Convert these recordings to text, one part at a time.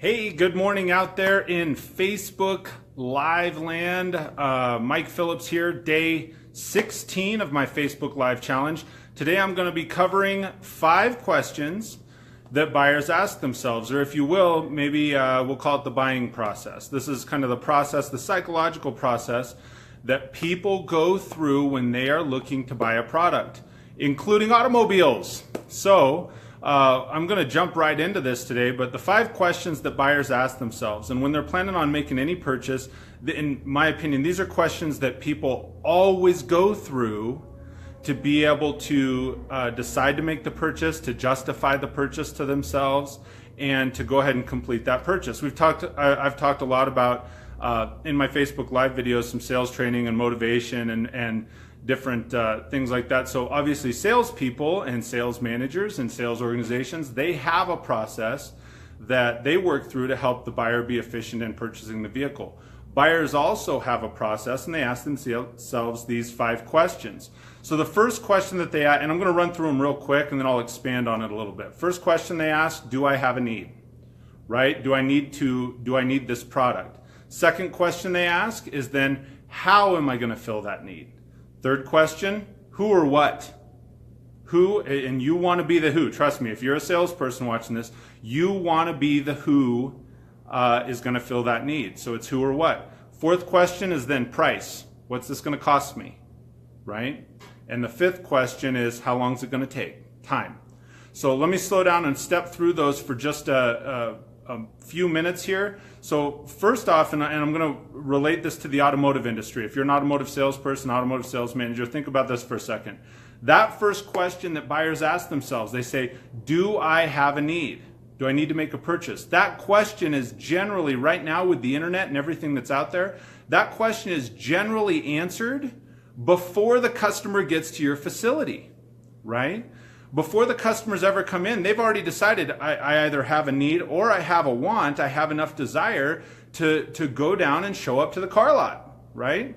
Hey, good morning out there in Facebook Live land. Mike Phillips here, day 16 of my Facebook Live challenge. Today I'm going to be covering 5 questions that buyers ask themselves, or if you will, maybe we'll call it the buying process. This is kind of the process, the psychological process that people go through when they are looking to buy a product, including automobiles. So, I'm going to jump right into this today, but the 5 questions that buyers ask themselves, and when they're planning on making any purchase, in my opinion, these are questions that people always go through to be able to decide to make the purchase, to justify the purchase to themselves, and to go ahead and complete that purchase. I've talked a lot about, in my Facebook Live videos, some sales training and motivation and different things like that. So obviously salespeople and sales managers and sales organizations, they have a process that they work through to help the buyer be efficient in purchasing the vehicle. Buyers also have a process, and they ask themselves these 5 questions. So the first question that they ask, and I'm going to run through them real quick and then I'll expand on it a little bit. First question they ask, do I have a need? Right? Do I need this product? Second question they ask is then, how am I going to fill that need? Third question, who or what? Who, and you want to be the who. Trust me, if you're a salesperson watching this, you want to be the who is going to fill that need. So it's who or what. Fourth question is then price. What's this going to cost me? Right? And the 5th question is, how long is it going to take? Time. So let me slow down and step through those for just a few minutes here. So first off, and I'm going to relate this to the automotive industry. If you're an automotive salesperson, automotive sales manager, think about this for a second. That first question that buyers ask themselves, they say, do I have a need? Do I need to make a purchase? That question is generally, right now with the internet and everything that's out there, that question is generally answered before the customer gets to your facility, right? Before the customers ever come in, they've already decided I either have a need or I have a want, I have enough desire to go down and show up to the car lot, right?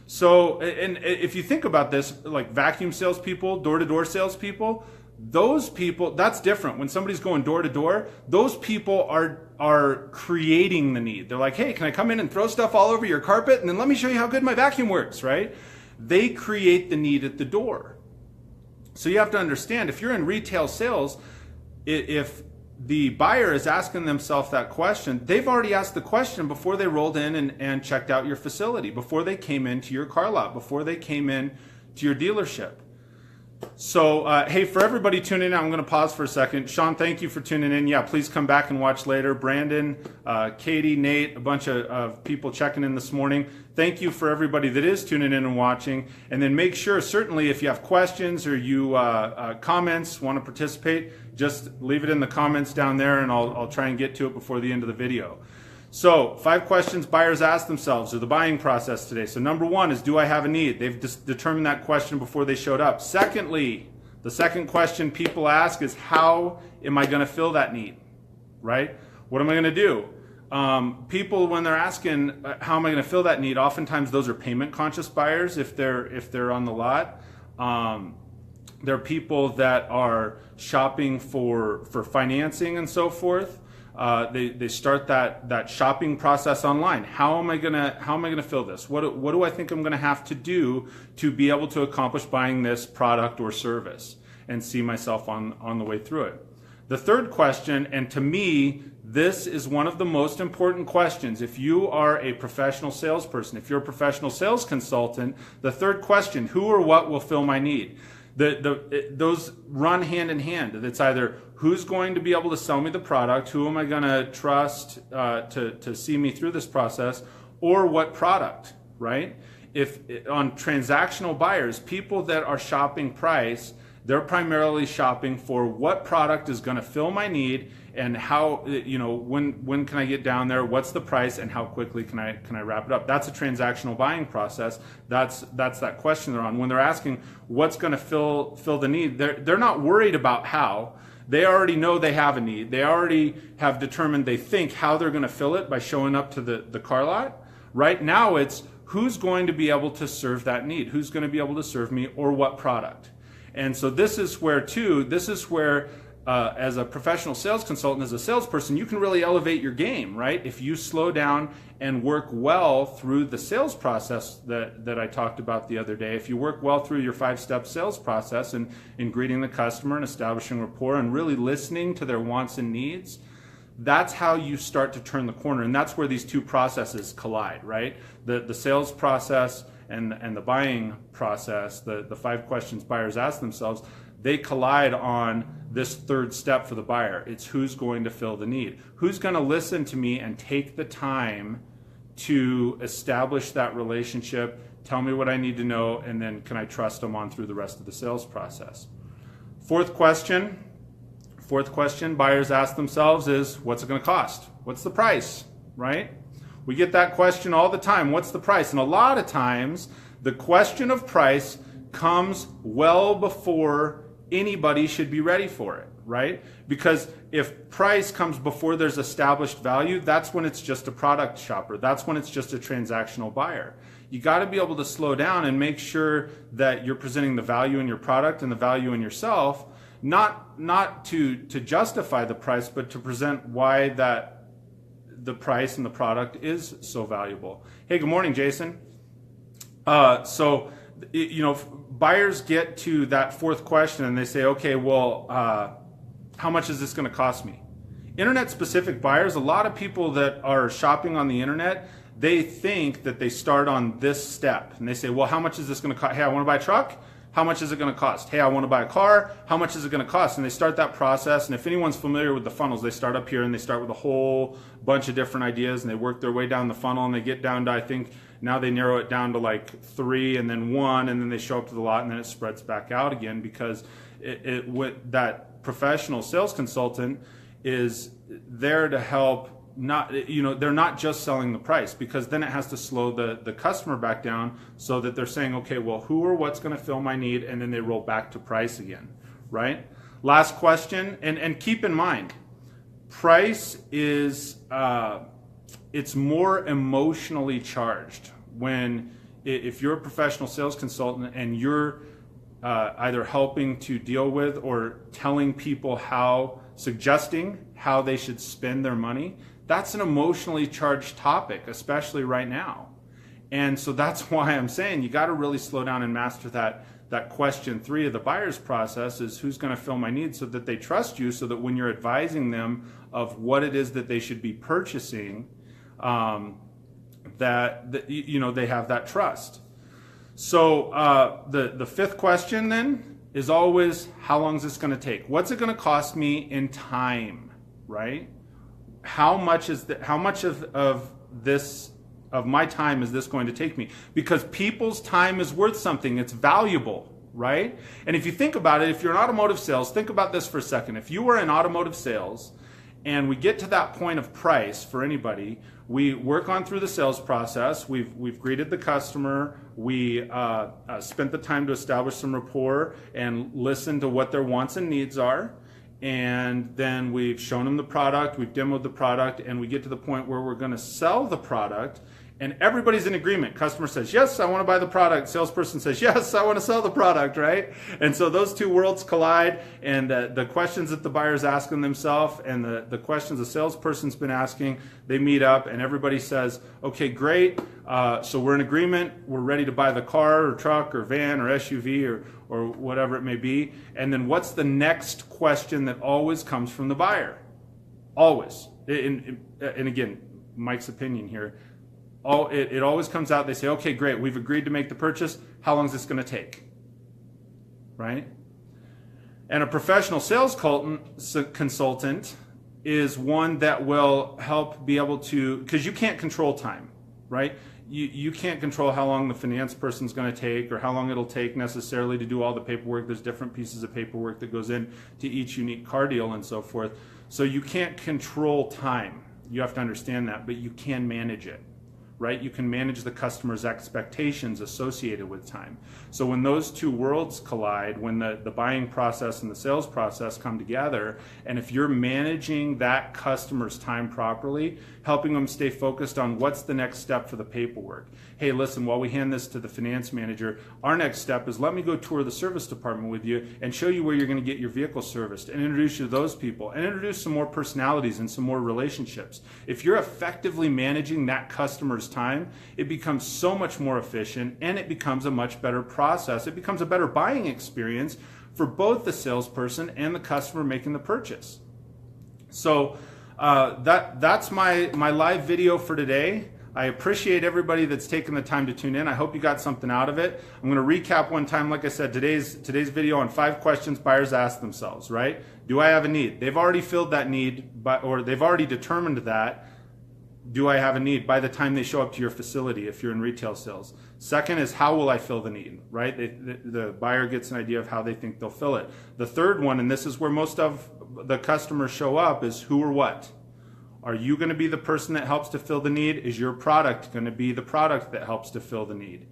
So, and if you think about this, like vacuum salespeople, door-to-door salespeople, those people, that's different. When somebody's going door to door, those people are creating the need. They're like, hey, can I come in and throw stuff all over your carpet? And then let me show you how good my vacuum works, right? They create the need at the door. So you have to understand, if you're in retail sales, if the buyer is asking themselves that question, they've already asked the question before they rolled in and checked out your facility, before they came into your car lot, before they came in to your dealership. So, hey, for everybody tuning in, I'm going to pause for a second. Sean, thank you for tuning in. Yeah, please come back and watch later. Brandon, Katie, Nate, a bunch of people checking in this morning. Thank you for everybody that is tuning in and watching. And then make sure, certainly, if you have questions or you comments, want to participate, just leave it in the comments down there, and I'll try and get to it before the end of the video. So 5 questions buyers ask themselves, or the buying process today. So number 1 is, do I have a need? They've determined that question before they showed up. Secondly, the second question people ask is, how am I going to fill that need? Right? What am I going to do? People, when they're asking, how am I going to fill that need? Oftentimes those are payment conscious buyers if they're on the lot. They're people that are shopping for financing and so forth. They start that shopping process online. How am I gonna fill this? What do I think I'm gonna have to do to be able to accomplish buying this product or service and see myself on the way through it? The third question, and to me, this is one of the most important questions. If you are a professional salesperson, if you're a professional sales consultant, the third question, who or what will fill my need? Those run hand in hand. It's either who's going to be able to sell me the product, who am I going to trust to see me through this process, or what product, right? If on transactional buyers, people that are shopping price, they're primarily shopping for what product is going to fill my need, and how, when can I get down there, what's the price, and how quickly can I wrap it up. That's a transactional buying process. That's that question they're on. When they're asking what's going to fill the need, they're not worried about how. They already know they have a need. They already have determined, they think, how they're going to fill it by showing up to the car lot. Right now it's who's going to be able to serve that need, who's going to be able to serve me, or what product. And so this is where as a professional sales consultant, as a salesperson, you can really elevate your game, right? If you slow down and work well through the sales process that I talked about the other day, if you work well through your 5-step sales process and in greeting the customer and establishing rapport and really listening to their wants and needs, that's how you start to turn the corner. And that's where these two processes collide, right? The sales process and the buying process, the 5 questions buyers ask themselves, they collide on this third step for the buyer. It's who's going to fill the need. Who's going to listen to me and take the time to establish that relationship, tell me what I need to know, and then can I trust them on through the rest of the sales process? Fourth question buyers ask themselves is, what's it going to cost? What's the price, right? We get that question all the time. What's the price? And a lot of times, the question of price comes well before anybody should be ready for it, right? Because if price comes before there's established value, that's when it's just a product shopper. That's when it's just a transactional buyer. You got to be able to slow down and make sure that you're presenting the value in your product and the value in yourself, not to justify the price, but to present why the price and the product is so valuable. Hey, good morning, Jason. Buyers get to that fourth question and they say, okay, well, how much is this going to cost me? Internet-specific buyers, a lot of people that are shopping on the internet, they think that they start on this step. And they say, well, how much is this going to cost? Hey, I want to buy a truck. How much is it going to cost? Hey, I want to buy a car. How much is it going to cost? And they start that process. And if anyone's familiar with the funnels, they start up here and they start with a whole bunch of different ideas and they work their way down the funnel and they get down to, I think, now they narrow it down to like 3 and then 1 and then they show up to the lot and then it spreads back out again because that professional sales consultant is there to help. They're not just selling the price, because then it has to slow the customer back down so that they're saying, okay, well, who or what's going to fill my need, and then they roll back to price again, right? Last question, and keep in mind, price is it's more emotionally charged if you're a professional sales consultant and you're either helping to deal with or telling people suggesting how they should spend their money. That's an emotionally charged topic, especially right now. And so that's why I'm saying you got to really slow down and master that question 3 of the buyer's process is who's going to fill my needs, so that they trust you, so that when you're advising them of what it is that they should be purchasing, they have that trust. So the 5th question then is always, how long is this going to take? What's it going to cost me in time, right? How much of my time is this going to take me? Because people's time is worth something. It's valuable, right? And if you think about it, if you're in automotive sales, think about this for a second. If you were in automotive sales and we get to that point of price for anybody, we work on through the sales process, we've greeted the customer, we spent the time to establish some rapport and listen to what their wants and needs are. And then we've shown them the product, we've demoed the product, and we get to the point where we're going to sell the product, and everybody's in agreement. Customer says, yes, I want to buy the product. Salesperson says, yes, I want to sell the product, right? And so those two worlds collide, and the questions that the buyer's asking themselves and the questions the salesperson's been asking, they meet up, and everybody says, okay, great, so we're in agreement, we're ready to buy the car or truck or van or SUV or whatever it may be. And then what's the next question that always comes from the buyer? Always. And again, Mike's opinion here. It always comes out, they say, okay, great, we've agreed to make the purchase. How long is this going to take? Right? And a professional sales consultant is one that will help be able to, because you can't control time, right? You can't control how long the finance person's going to take or how long it'll take necessarily to do all the paperwork. There's different pieces of paperwork that goes into each unique car deal and so forth. So you can't control time. You have to understand that, but you can manage it, right? You can manage the customer's expectations associated with time. So when those two worlds collide, when the buying process and the sales process come together, and if you're managing that customer's time properly, helping them stay focused on what's the next step for the paperwork. Hey, listen, while we hand this to the finance manager, our next step is let me go tour the service department with you and show you where you're going to get your vehicle serviced and introduce you to those people and introduce some more personalities and some more relationships. If you're effectively managing that customer's time, it becomes so much more efficient and it becomes a much better process. It becomes a better buying experience for both the salesperson and the customer making the purchase. So that's my live video for today. I appreciate everybody that's taken the time to tune in. I hope you got something out of it. I'm going to recap one time, like I said, today's video on 5 questions buyers ask themselves, right? Do I have a need? They've already filled that need, or they've already determined that. Do I have a need by the time they show up to your facility if you're in retail sales? Second is, how will I fill the need, right? The buyer gets an idea of how they think they'll fill it. The third one, and this is where most of the customers show up, is who or what. Are you going to be the person that helps to fill the need? Is your product going to be the product that helps to fill the need?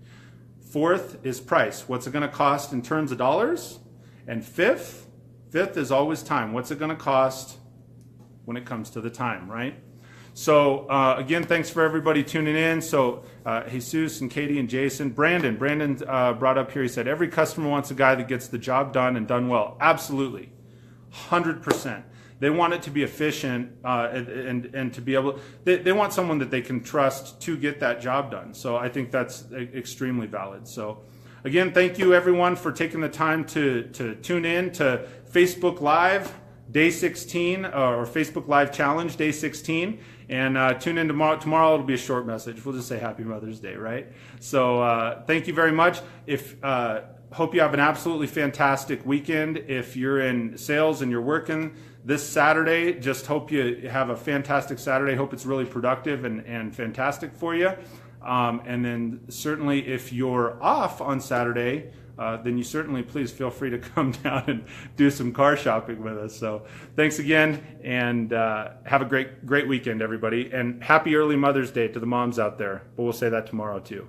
Fourth is price. What's it going to cost in terms of dollars? And fifth is always time. What's it going to cost when it comes to the time, right? So again, thanks for everybody tuning in. So Jesus and Katie and Jason, Brandon brought up here, he said, every customer wants a guy that gets the job done and done well. Absolutely, 100%. They want it to be efficient and to be able, they want someone that they can trust to get that job done. So I think that's extremely valid. So again, thank you everyone for taking the time to tune in to Facebook Live Day 16 or Facebook Live Challenge Day 16. And tune in tomorrow. Tomorrow it'll be a short message. We'll just say Happy Mother's Day, right? So thank you very much. Hope you have an absolutely fantastic weekend. If you're in sales and you're working this Saturday, just hope you have a fantastic Saturday. Hope it's really productive and fantastic for you. And then certainly if you're off on Saturday, then you certainly please feel free to come down and do some car shopping with us. So thanks again, and have a great weekend, everybody. And happy early Mother's Day to the moms out there. But we'll say that tomorrow too.